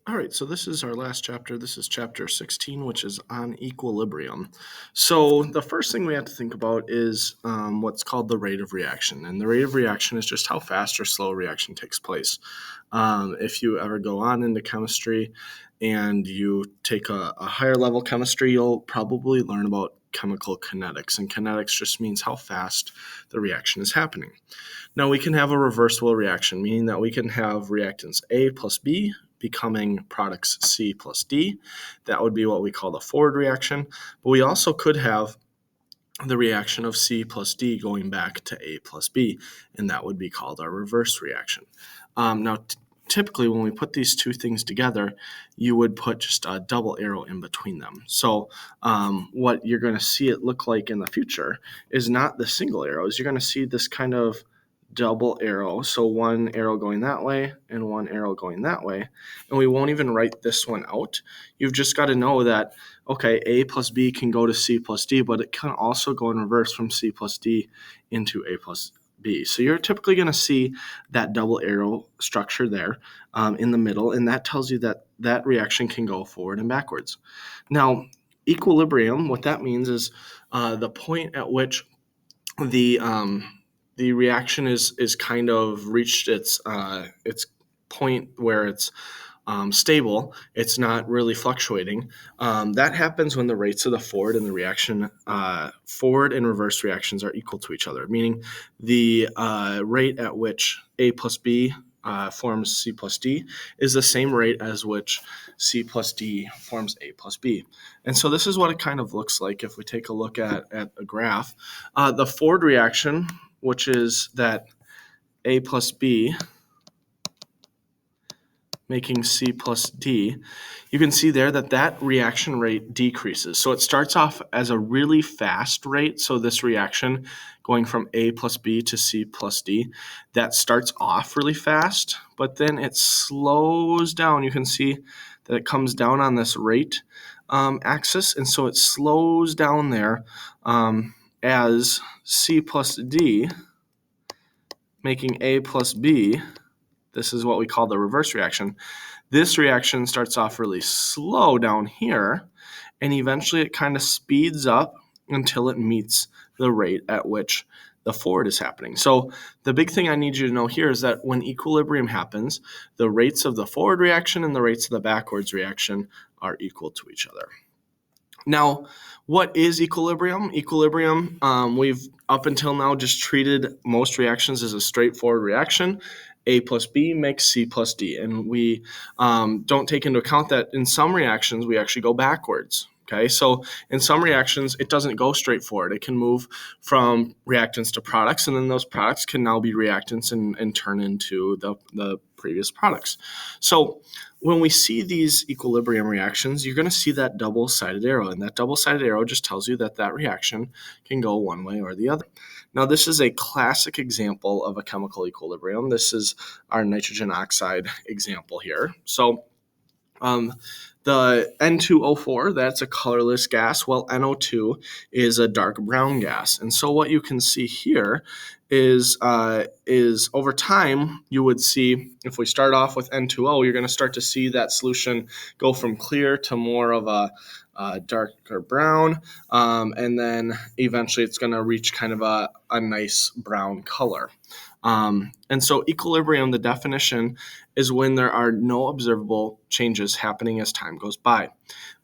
All right, so this is our last chapter. This is chapter 16, which is on equilibrium. So the first thing we have to think about is what's called the rate of reaction. And the rate of reaction is just how fast or slow a reaction takes place. If you ever go on into chemistry and you take a higher level chemistry, you'll probably learn about chemical kinetics. And kinetics just means how fast the reaction is happening. Now we can have a reversible reaction, meaning that we can have reactants A plus B becoming products C plus D. That would be what we call the forward reaction. But we also could have the reaction of C plus D going back to A plus B, and that would be called our reverse reaction. Typically, when we put these two things together, you would put just a double arrow in between them. So what you're going to see it look like in the future is not the single arrows. You're going to see this kind of double arrow. So one arrow going that way and one arrow going that way. And we won't even write this one out. You've just got to know that, okay, A plus B can go to C plus D, but it can also go in reverse from C plus D into A plus B. So you're typically going to see that double arrow structure there in the middle, and that tells you that that reaction can go forward and backwards. Now, equilibrium, what that means is the point at which the reaction is kind of reached its point where it's stable. It's not really fluctuating. That happens when the rates of the forward and the reaction, forward and reverse reactions are equal to each other, meaning the rate at which A plus B forms C plus D is the same rate as which C plus D forms A plus B. And so this is what it kind of looks like if we take a look at a graph. The forward reaction, which is that A plus B making C plus D, you can see there that that reaction rate decreases. So it starts off as a really fast rate. So this reaction going from A plus B to C plus D, that starts off really fast, but then it slows down. You can see that it comes down on this rate axis, and so it slows down there as C plus D making A plus B. This is what we call the reverse reaction. This reaction starts off really slow down here, and eventually it kind of speeds up until it meets the rate at which the forward is happening. So the big thing I need you to know here is that when equilibrium happens, the rates of the forward reaction and the rates of the backwards reaction are equal to each other. Now, what is equilibrium? Equilibrium, we've up until now just treated most reactions as a straightforward reaction. A plus B makes C plus D. And we don't take into account that in some reactions, we actually go backwards. Okay, so in some reactions, it doesn't go straight forward. It can move from reactants to products, and then those products can now be reactants and turn into the previous products. So when we see these equilibrium reactions, you're going to see that double-sided arrow, and that double-sided arrow just tells you that that reaction can go one way or the other. Now, this is a classic example of a chemical equilibrium. This is our nitrogen oxide example here. So the N2O4, that's a colorless gas, while NO2 is a dark brown gas. And so what you can see here is over time, you would see, if we start off with N2O, you're going to start to see that solution go from clear to more of a darker brown, and then eventually it's going to reach kind of a nice brown color. And so equilibrium, the definition, is when there are no observable changes happening as time goes by.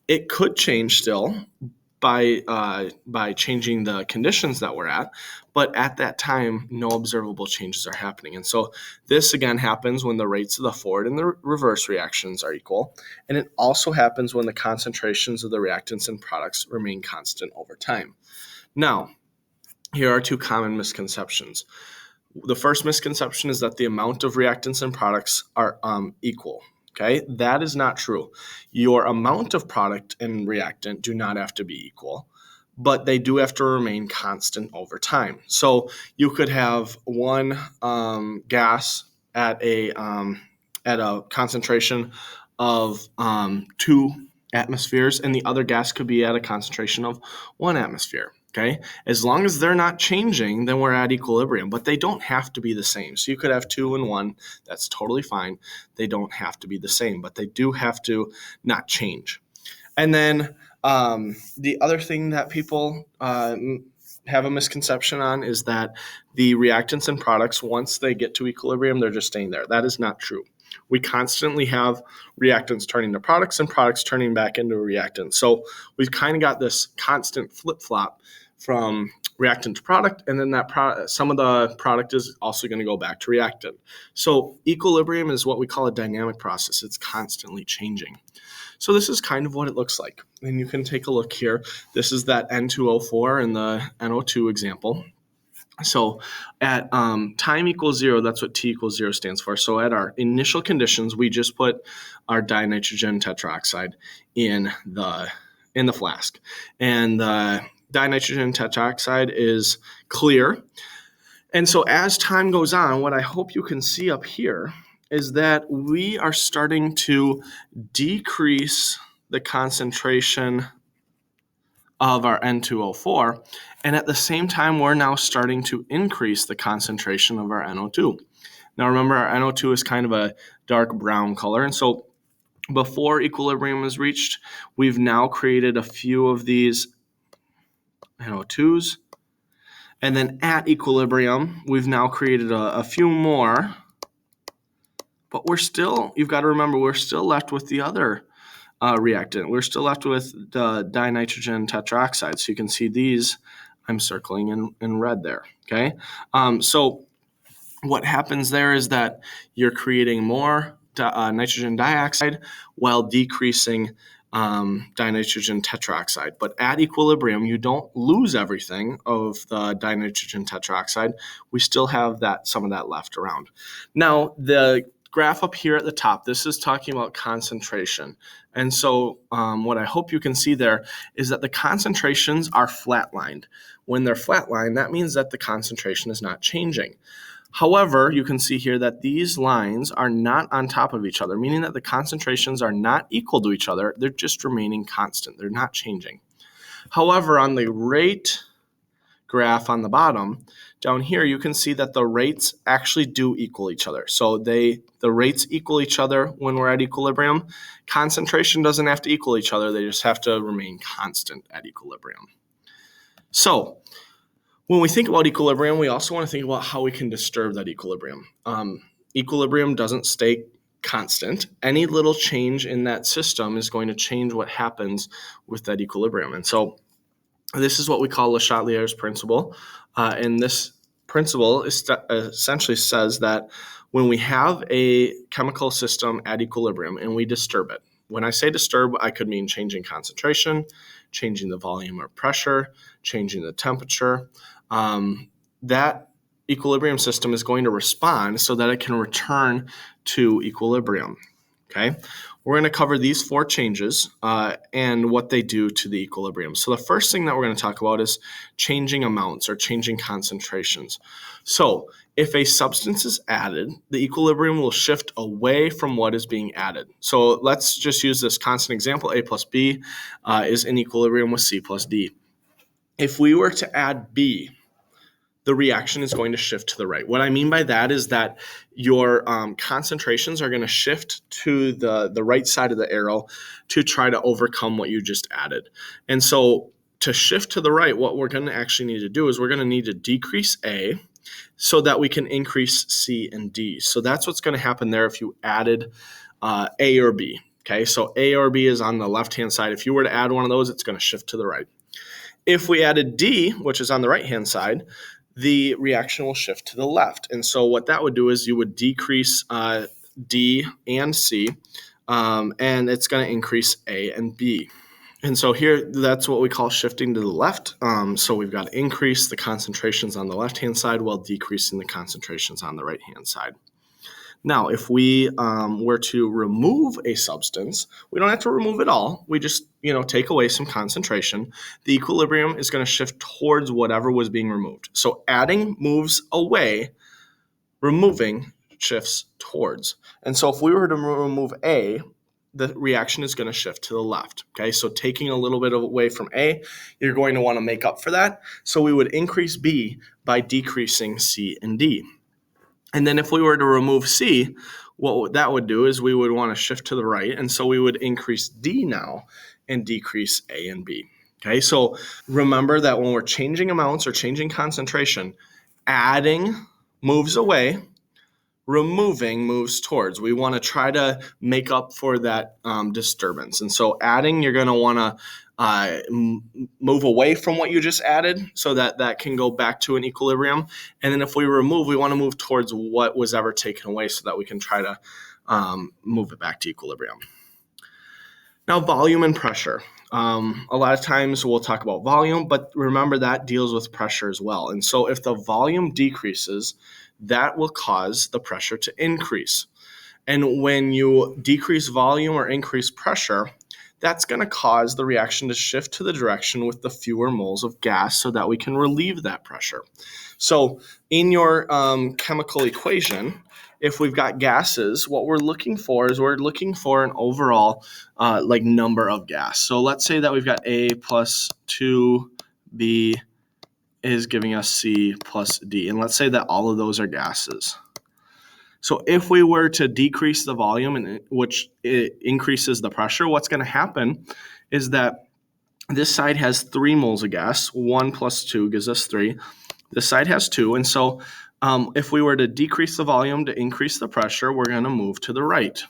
It could change still by changing the conditions that we're at, but at that time, no observable changes are happening. And so this again happens when the rates of the forward and the reverse reactions are equal. And it also happens when the concentrations of the reactants and products remain constant over time. Now, here are two common misconceptions. The first misconception is that the amount of reactants and products are equal. Okay, that is not true. Your amount of product and reactant do not have to be equal, but they do have to remain constant over time. So you could have one gas at a concentration of 2 atmospheres, and the other gas could be at a concentration of 1 atmosphere. Okay, as long as they're not changing, then we're at equilibrium, but they don't have to be the same. So you could have 2 and 1, that's totally fine. They don't have to be the same, but they do have to not change. And then the other thing that people have a misconception on is that the reactants and products, once they get to equilibrium, they're just staying there. That is not true. We constantly have reactants turning to products and products turning back into reactants. So we've kind of got this constant flip-flop from reactant to product, and then that some of the product is also going to go back to reactant. So equilibrium is what we call a dynamic process. It's constantly changing. So this is kind of what it looks like. And you can take a look here. This is that N2O4 and the NO2 example. So at time equals 0, that's what T equals 0 stands for. So at our initial conditions, we just put our dinitrogen tetroxide in the flask. And the dinitrogen tetroxide is clear. And so as time goes on, what I hope you can see up here is that we are starting to decrease the concentration of our N2O4, and at the same time, we're now starting to increase the concentration of our NO2. Now remember, our NO2 is kind of a dark brown color, and so before equilibrium is reached, we've now created a few of these NO2s, and then at equilibrium, we've now created a few more, but you've got to remember, we're still left with the other reactant. We're still left with the dinitrogen tetroxide. So you can see these I'm circling in red there, okay? So what happens there is that you're creating more nitrogen dioxide while decreasing dinitrogen tetroxide. But at equilibrium, you don't lose everything of the dinitrogen tetroxide. We still have some of that left around. Now, the graph up here at the top, this is talking about concentration. And so what I hope you can see there is that the concentrations are flatlined. When they're flatlined, that means that the concentration is not changing. However, you can see here that these lines are not on top of each other, meaning that the concentrations are not equal to each other. They're just remaining constant. They're not changing. However, on the rate graph on the bottom, down here, you can see that the rates actually do equal each other. So the rates equal each other when we're at equilibrium. Concentration doesn't have to equal each other. They just have to remain constant at equilibrium. So when we think about equilibrium, we also want to think about how we can disturb that equilibrium. Equilibrium doesn't stay constant. Any little change in that system is going to change what happens with that equilibrium. And so this is what we call Le Chatelier's principle. And this principle essentially says that when we have a chemical system at equilibrium and we disturb it, when I say disturb, I could mean changing concentration, changing the volume or pressure, changing the temperature. That equilibrium system is going to respond so that it can return to equilibrium. Okay, we're going to cover these 4 changes and what they do to the equilibrium. So the first thing that we're going to talk about is changing amounts or changing concentrations. So if a substance is added, the equilibrium will shift away from what is being added. So let's just use this constant example. A plus B is in equilibrium with C plus D. If we were to add B, the reaction is going to shift to the right. What I mean by that is that your concentrations are going to shift to the right side of the arrow to try to overcome what you just added. And so to shift to the right, what we're going to actually need to do is we're going to need to decrease A so that we can increase C and D. So that's what's going to happen there if you added A or B. Okay, so A or B is on the left-hand side. If you were to add one of those, it's going to shift to the right. If we added D, which is on the right-hand side, the reaction will shift to the left. And so what that would do is you would decrease D and C, and it's going to increase A and B. And so here, that's what we call shifting to the left. So we've got to increase the concentrations on the left-hand side while decreasing the concentrations on the right-hand side. Now, if we were to remove a substance, we don't have to remove it all. We just, take away some concentration. The equilibrium is going to shift towards whatever was being removed. So adding moves away, removing shifts towards. And so if we were to remove A, the reaction is going to shift to the left. Okay, so taking a little bit away from A, you're going to want to make up for that. So we would increase B by decreasing C and D. And then if we were to remove C, what that would do is we would want to shift to the right. And so we would increase D now and decrease A and B. Okay, so remember that when we're changing amounts or changing concentration, adding moves away, removing moves towards. We want to try to make up for that disturbance. And so adding, you're going to want to move away from what you just added so that that can go back to an equilibrium. And then if we remove, we want to move towards what was ever taken away so that we can try to move it back to equilibrium. Now, volume and pressure. A lot of times we'll talk about volume, but remember that deals with pressure as well. And so if the volume decreases, that will cause the pressure to increase. And when you decrease volume or increase pressure, that's going to cause the reaction to shift to the direction with the fewer moles of gas so that we can relieve that pressure. So in your chemical equation, if we've got gases, what we're looking for is we're looking for an overall number of gas. So let's say that we've got A plus 2B is giving us C plus D. And let's say that all of those are gases. So if we were to decrease the volume, which it increases the pressure, what's going to happen is that this side has 3 moles of gas. 1 plus 2 gives us 3. This side has 2. And so if we were to decrease the volume to increase the pressure, we're going to move to the right.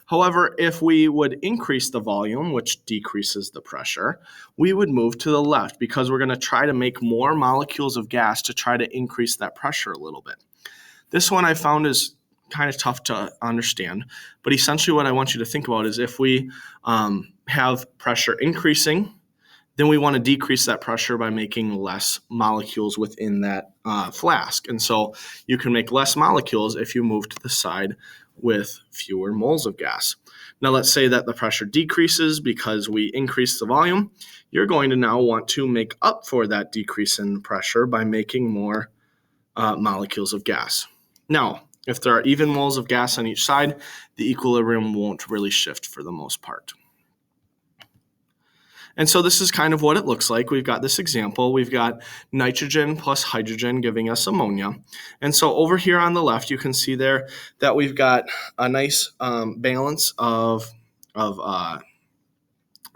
However, if we would increase the volume, which decreases the pressure, we would move to the left because we're going to try to make more molecules of gas to try to increase that pressure a little bit. This one I found is kind of tough to understand, but essentially what I want you to think about is if we have pressure increasing, then we want to decrease that pressure by making less molecules within that flask. And so you can make less molecules if you move to the side with fewer moles of gas. Now let's say that the pressure decreases because we increase the volume. You're going to now want to make up for that decrease in pressure by making more molecules of gas. Now, if there are even moles of gas on each side, the equilibrium won't really shift for the most part. And so this is kind of what it looks like. We've got this example. We've got nitrogen plus hydrogen giving us ammonia. And so over here on the left, you can see there that we've got a nice balance of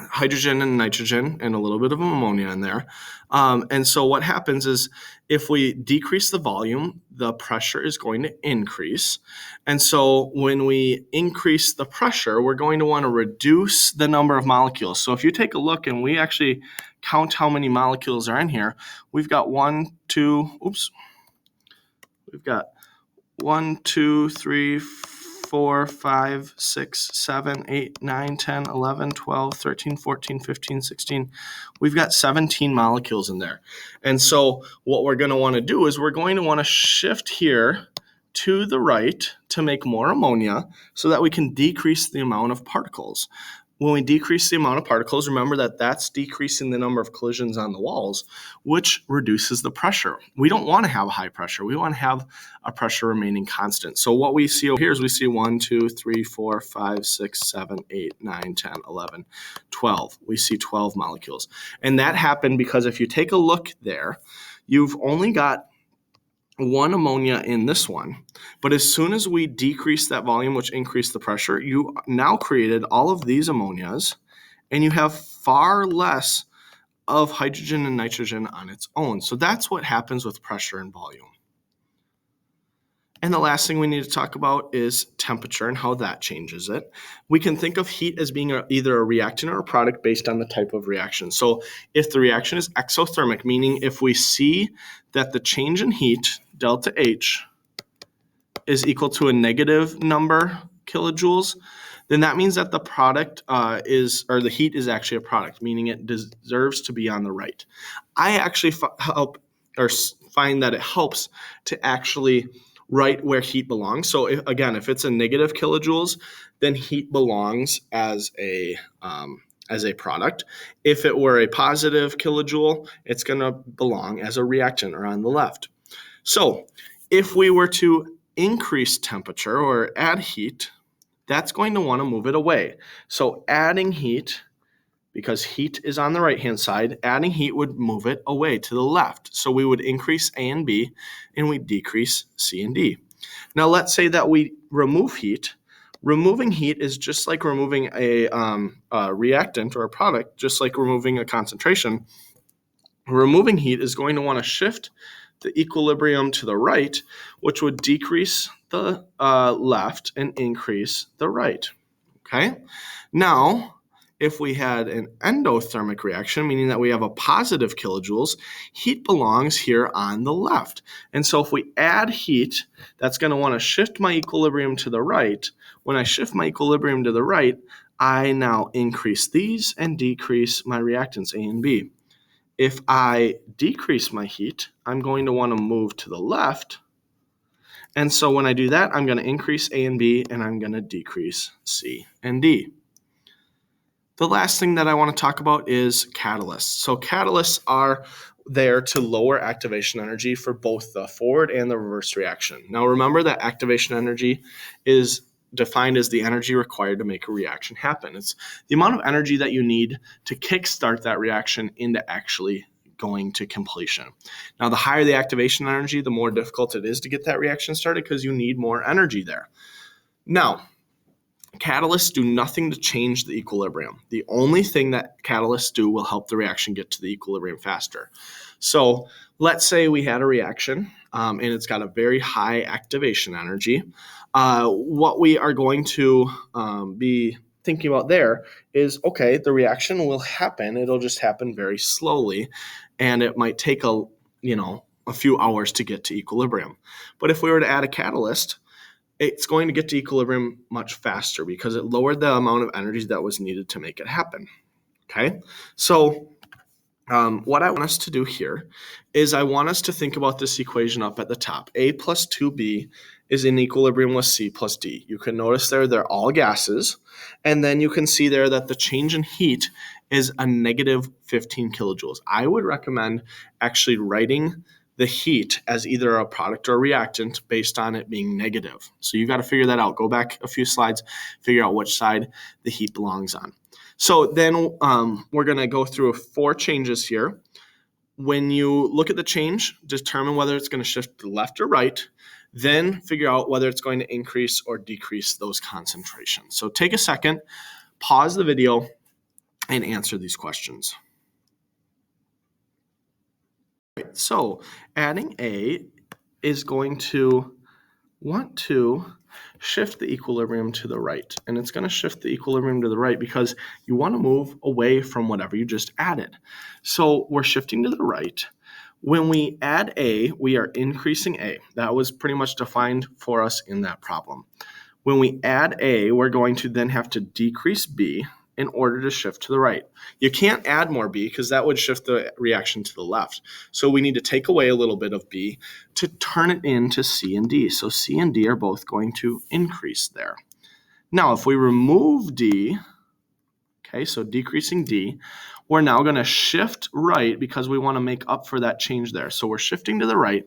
hydrogen and nitrogen and a little bit of ammonia in there. And so what happens is if we decrease the volume, the pressure is going to increase. And so when we increase the pressure, we're going to want to reduce the number of molecules. So if you take a look and we actually count how many molecules are in here, we've got 1, 2, 3, 4, 5, 6, 7, 8, 9, 10, 11, 12, 13, 14, 15, 16. We've got 17 molecules in there. And so what we're going to want to do is we're going to want to shift here to the right to make more ammonia so that we can decrease the amount of particles. When we decrease the amount of particles, remember that that's decreasing the number of collisions on the walls, which reduces the pressure. We don't want to have a high pressure. We want to have a pressure remaining constant. So what we see over here is we see 1, 2, 3, 4, 5, 6, 7, 8, 9, 10, 11, 12. We see 12 molecules. And that happened because if you take a look there, you've only got 1 ammonia in this one. But as soon as we decrease that volume, which increased the pressure, you now created all of these ammonias, and you have far less of hydrogen and nitrogen on its own. So that's what happens with pressure and volume. And the last thing we need to talk about is temperature and how that changes it. We can think of heat as being either a reactant or a product based on the type of reaction. So if the reaction is exothermic, meaning if we see that the change in heat, delta H, is equal to a negative number kilojoules, then that means that the product the heat is actually a product, meaning it deserves to be on the right. I actually find that it helps to actually write where heat belongs. So if it's a negative kilojoules, then heat belongs as a product. If it were a positive kilojoule, it's going to belong as a reactant or on the left. So if we were to increase temperature or add heat, that's going to want to move it away. So adding heat, because heat is on the right-hand side, adding heat would move it away to the left. So we would increase A and B, and we decrease C and D. Now let's say that we remove heat. Removing heat is just like removing a reactant or a product, just like removing a concentration. Removing heat is going to want to shift the equilibrium to the right, which would decrease the left and increase the right. Okay? Now, if we had an endothermic reaction, meaning that we have a positive kilojoules, heat belongs here on the left. And so if we add heat, that's going to want to shift my equilibrium to the right. When I shift my equilibrium to the right, I now increase these and decrease my reactants A and B. If I decrease my heat, I'm going to want to move to the left. And so when I do that, I'm going to increase A and B, and I'm going to decrease C and D. The last thing that I want to talk about is catalysts. So catalysts are there to lower activation energy for both the forward and the reverse reaction. Now remember that activation energy is defined as the energy required to make a reaction happen. It's the amount of energy that you need to kickstart that reaction into actually going to completion. Now, the higher the activation energy, the more difficult it is to get that reaction started because you need more energy there. Now, catalysts do nothing to change the equilibrium. The only thing that catalysts do will help the reaction get to the equilibrium faster. So let's say we had a reaction and it's got a very high activation energy. What we are going to be thinking about there is, okay, the reaction will happen. It'll just happen very slowly, and it might take a few hours to get to equilibrium. But if we were to add a catalyst, it's going to get to equilibrium much faster because it lowered the amount of energy that was needed to make it happen. Okay, so what I want us to do here is I want us to think about this equation up at the top. A plus 2B is in equilibrium with C plus D. You can notice there they're all gases, and then you can see there that the change in heat is a negative 15 kilojoules. I would recommend actually writing the heat as either a product or a reactant based on it being negative. So you've got to figure that out. Go back a few slides, figure out which side the heat belongs on. So then we're going to go through 4 changes here. When you look at the change, determine whether it's going to shift to the left or right, then figure out whether it's going to increase or decrease those concentrations. So take a second, pause the video, and answer these questions. So adding A is going to want to shift the equilibrium to the right. And it's going to shift the equilibrium to the right because you want to move away from whatever you just added. So we're shifting to the right. When we add A, we are increasing A. That was pretty much defined for us in that problem. When we add A, we're going to then have to decrease B in order to shift to the right. You can't add more B because that would shift the reaction to the left. So we need to take away a little bit of B to turn it into C and D. So C and D are both going to increase there. Now, if we remove D, okay, so decreasing D, we're now going to shift right because we want to make up for that change there. So we're shifting to the right,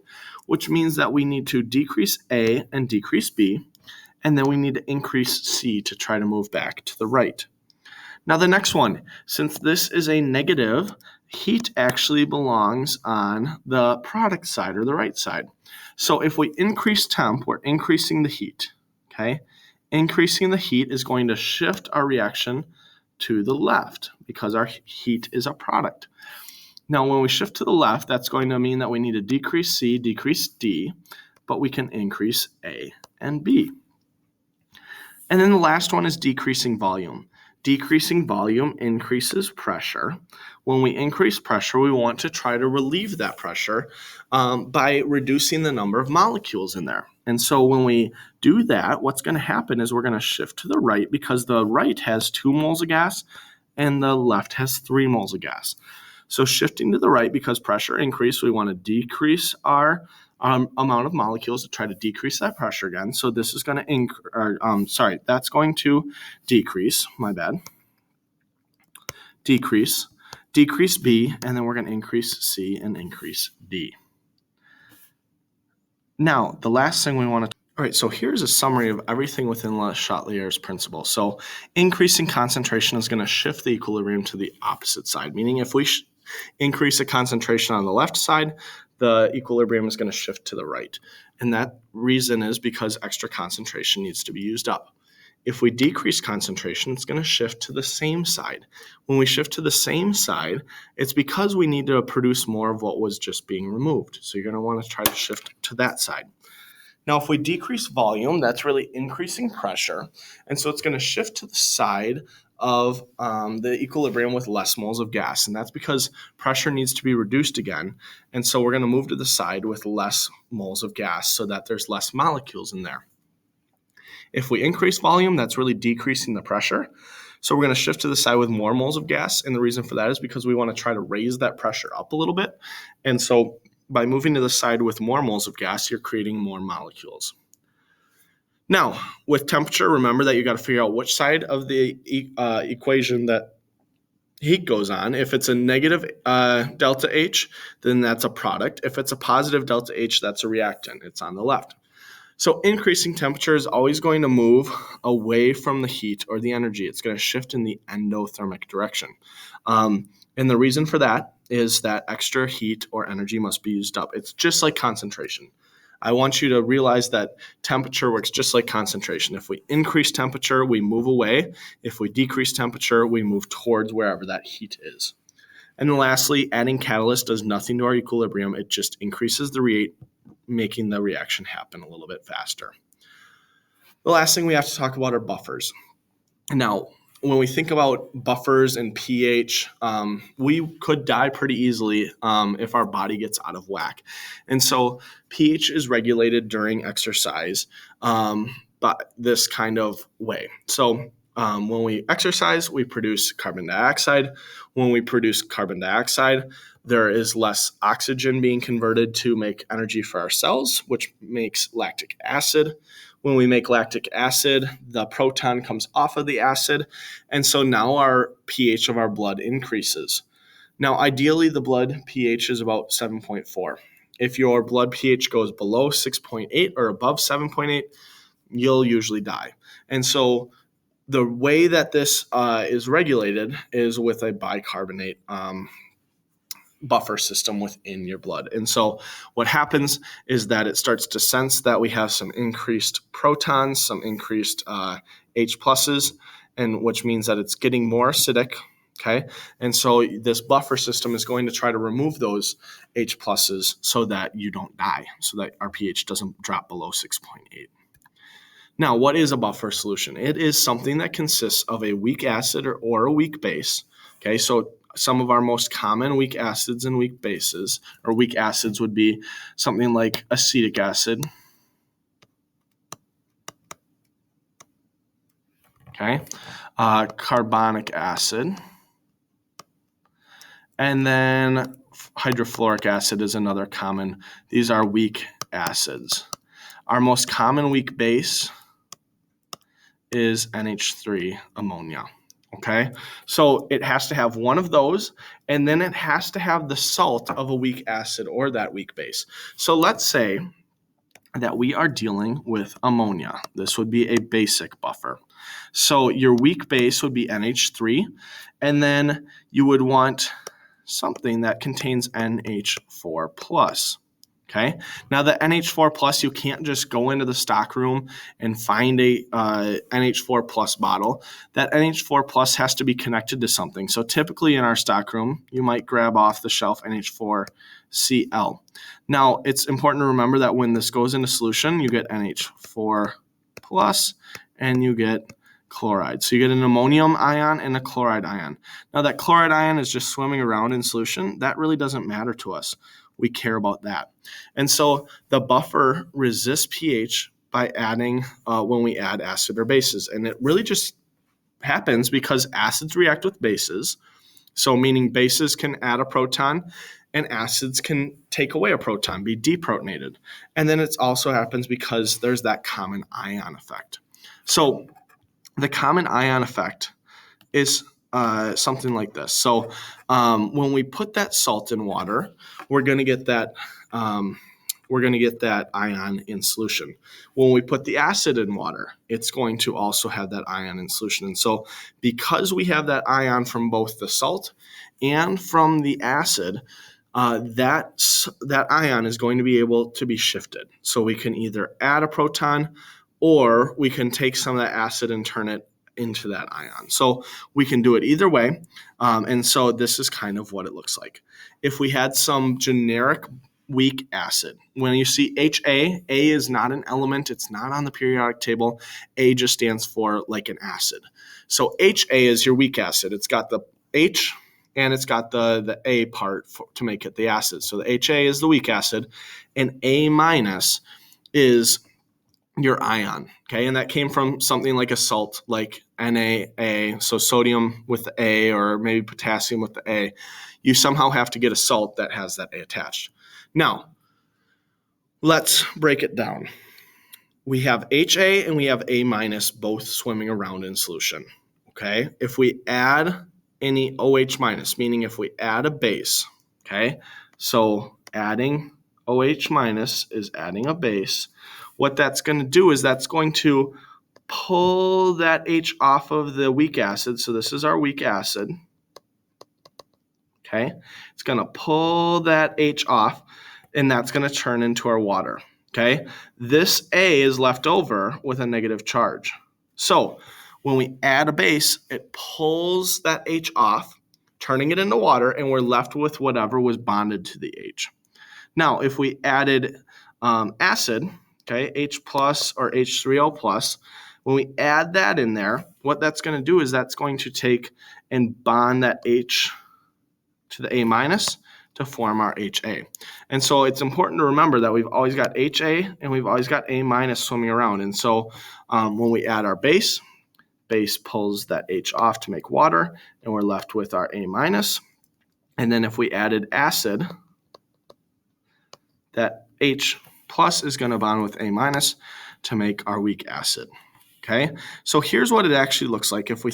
which means that we need to decrease A and decrease B, and then we need to increase C to try to move back to the right. Now the next one, since this is a negative, heat actually belongs on the product side or the right side. So if we increase temp, we're increasing the heat, okay? Increasing the heat is going to shift our reaction to the left because our heat is a product. Now when we shift to the left, that's going to mean that we need to decrease C, decrease D, but we can increase A and B. And then the last one is decreasing volume. Decreasing volume increases pressure. When we increase pressure, we want to try to relieve that pressure by reducing the number of molecules in there. And so when we do that, what's going to happen is we're going to shift to the right because the right has 2 moles of gas and the left has 3 moles of gas. So shifting to the right because pressure increased, we want to decrease our amount of molecules to try to decrease that pressure again. So this is going to that's going to decrease, decrease B, and then we're going to increase C and increase D. Now, the last thing we want to All right, so here's a summary of everything within Le Chatelier's principle. So increasing concentration is going to shift the equilibrium to the opposite side, meaning if we increase the concentration on the left side, the equilibrium is going to shift to the right. And that reason is because extra concentration needs to be used up. If we decrease concentration, it's going to shift to the same side. When we shift to the same side, it's because we need to produce more of what was just being removed. So you're going to want to try to shift to that side. Now, if we decrease volume, that's really increasing pressure. And so it's going to shift to the side of the equilibrium with less moles of gas. And that's because pressure needs to be reduced again. And so we're going to move to the side with less moles of gas so that there's less molecules in there. If we increase volume, that's really decreasing the pressure. So we're going to shift to the side with more moles of gas. And the reason for that is because we want to try to raise that pressure up a little bit. And so by moving to the side with more moles of gas, you're creating more molecules. Now, with temperature, remember that you got to figure out which side of the equation that heat goes on. If it's a negative delta H, then that's a product. If it's a positive delta H, that's a reactant. It's on the left. So increasing temperature is always going to move away from the heat or the energy. It's going to shift in the endothermic direction. And the reason for that is that extra heat or energy must be used up. It's just like concentration. I want you to realize that temperature works just like concentration. If we increase temperature, we move away. If we decrease temperature, we move towards wherever that heat is. And then lastly, adding catalyst does nothing to our equilibrium. It just increases the rate, making the reaction happen a little bit faster. The last thing we have to talk about are buffers. Now, when we think about buffers and pH, we could die pretty easily if our body gets out of whack. And so pH is regulated during exercise, but this kind of way. So when we exercise, we produce carbon dioxide. When we produce carbon dioxide, there is less oxygen being converted to make energy for our cells, which makes lactic acid. When we make lactic acid, the proton comes off of the acid, and so now our pH of our blood increases. Now, ideally, the blood pH is about 7.4. If your blood pH goes below 6.8 or above 7.8, you'll usually die. And so the way that this is regulated is with a bicarbonate buffer system within your blood. And so what happens is that it starts to sense that we have some increased protons, some increased H pluses, and which means that it's getting more acidic. Okay. And so this buffer system is going to try to remove those H pluses so that you don't die, so that our pH doesn't drop below 6.8. Now, what is a buffer solution? It is something that consists of a weak acid or a weak base. Okay, so some of our most common weak acids and weak bases, or weak acids, would be something like acetic acid. Okay, carbonic acid. And then hydrofluoric acid is another common. These are weak acids. Our most common weak base is NH3 ammonia. Okay, so it has to have one of those, and then it has to have the salt of a weak acid or that weak base. So let's say that we are dealing with ammonia. This would be a basic buffer. So your weak base would be NH3, and then you would want something that contains NH4 plus. Okay. Now the NH4 plus, you can't just go into the stock room and find a NH4 plus bottle. That NH4 plus has to be connected to something. So typically in our stock room, you might grab off the shelf NH4Cl. Now it's important to remember that when this goes into solution, you get NH4 plus and you get chloride. So you get an ammonium ion and a chloride ion. Now that chloride ion is just swimming around in solution. That really doesn't matter to us. We care about that. And so the buffer resists pH by adding when we add acid or bases. And it really just happens because acids react with bases. So meaning bases can add a proton and acids can take away a proton, be deprotonated. And then it also happens because there's that common ion effect. So the common ion effect is something like this. So when we put that salt in water, we're going to get that we're going to get that ion in solution. When we put the acid in water, it's going to also have that ion in solution. And so because we have that ion from both the salt and from the acid, that ion is going to be able to be shifted. So we can either add a proton or we can take some of that acid and turn it into that ion. So we can do it either way. And so this is kind of what it looks like. If we had some generic weak acid, when you see HA, A is not an element. It's not on the periodic table. A just stands for like an acid. So HA is your weak acid. It's got the H and it's got the A part to make it the acid. So the HA is the weak acid and A minus is your ion, okay? And that came from something like a salt, like NaA, so sodium with the A or maybe potassium with the A. You somehow have to get a salt that has that A attached. Now, let's break it down. We have HA and we have A minus both swimming around in solution, okay? If we add any OH minus, meaning if we add a base, okay? So adding OH minus is adding a base. What that's going to do is that's going to pull that H off of the weak acid. So this is our weak acid. Okay. It's going to pull that H off, and that's going to turn into our water. Okay. This A is left over with a negative charge. So when we add a base, it pulls that H off, turning it into water, and we're left with whatever was bonded to the H. Now, if we added acid, okay, H plus or H3O plus, when we add that in there, what that's going to do is that's going to take and bond that H to the A minus to form our HA. And so it's important to remember that we've always got HA and we've always got A minus swimming around. And so when we add our base pulls that H off to make water, and we're left with our A minus. And then if we added acid, that H plus is going to bond with A minus to make our weak acid. Okay, so here's what it actually looks like if we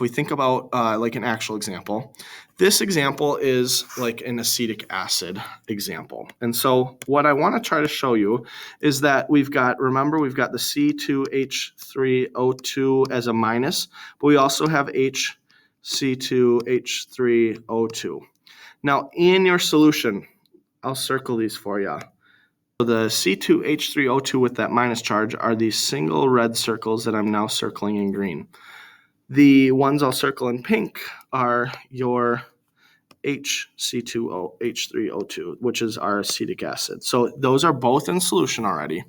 think about like an actual example. This example is like an acetic acid example. And so what I want to try to show you is that remember we've got the C2H3O2 as a minus, but we also have HC2H3O2. Now in your solution, I'll circle these for you. So the C2H3O2 with that minus charge are these single red circles that I'm now circling in green. The ones I'll circle in pink are your HC2H3O2, which is our acetic acid. So those are both in solution already.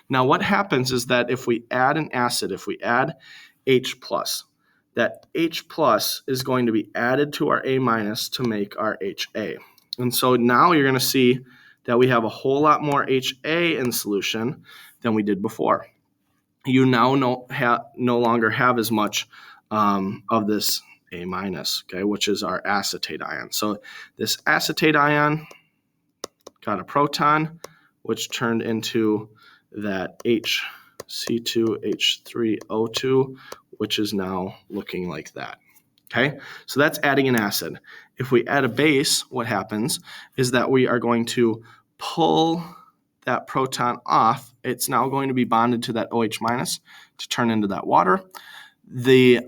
Now what happens is that if we add an acid, if we add H+, that H+ is going to be added to our A- to make our HA. And so now you're going to see that we have a whole lot more HA in solution than we did before. You now no longer have as much of this A-, okay, which is our acetate ion. So this acetate ion got a proton, which turned into that HC2H3O2, which is now looking like that. Okay, so that's adding an acid. If we add a base, what happens is that we are going to pull that proton off. It's now going to be bonded to that OH minus to turn into that water. The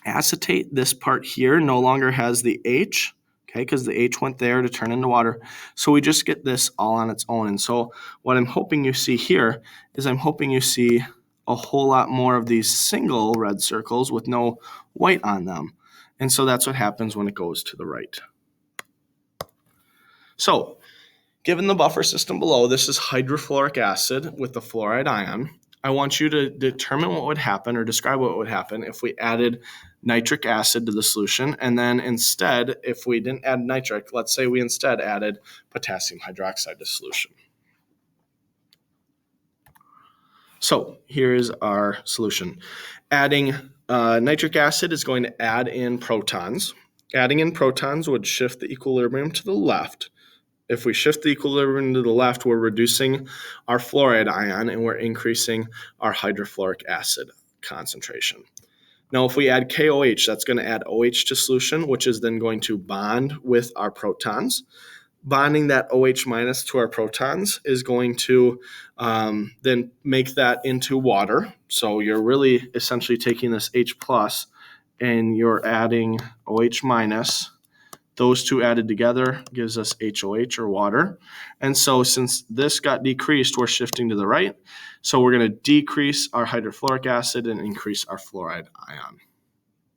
acetate, this part here, no longer has the H, okay, because the H went there to turn into water. So we just get this all on its own. And so what I'm hoping you see here is I'm hoping you see a whole lot more of these single red circles with no white on them. And so that's what happens when it goes to the right. So given the buffer system below, this is hydrofluoric acid with the fluoride ion. I want you to determine what would happen or describe what would happen if we added nitric acid to the solution. And then instead, if we didn't add nitric, let's say we instead added potassium hydroxide to solution. So here's our solution. Adding nitric acid is going to add in protons. Adding in protons would shift the equilibrium to the left. If we shift the equilibrium to the left, we're reducing our fluoride ion and we're increasing our hydrofluoric acid concentration. Now, if we add KOH, that's going to add OH to solution, which is then going to bond with our protons. bonding that OH minus to our protons is going to then make that into water. So you're really essentially taking this H plus and you're adding OH minus. Those two added together gives us HOH or water. And so since this got decreased, we're shifting to the right. So we're going to decrease our hydrofluoric acid and increase our fluoride ion.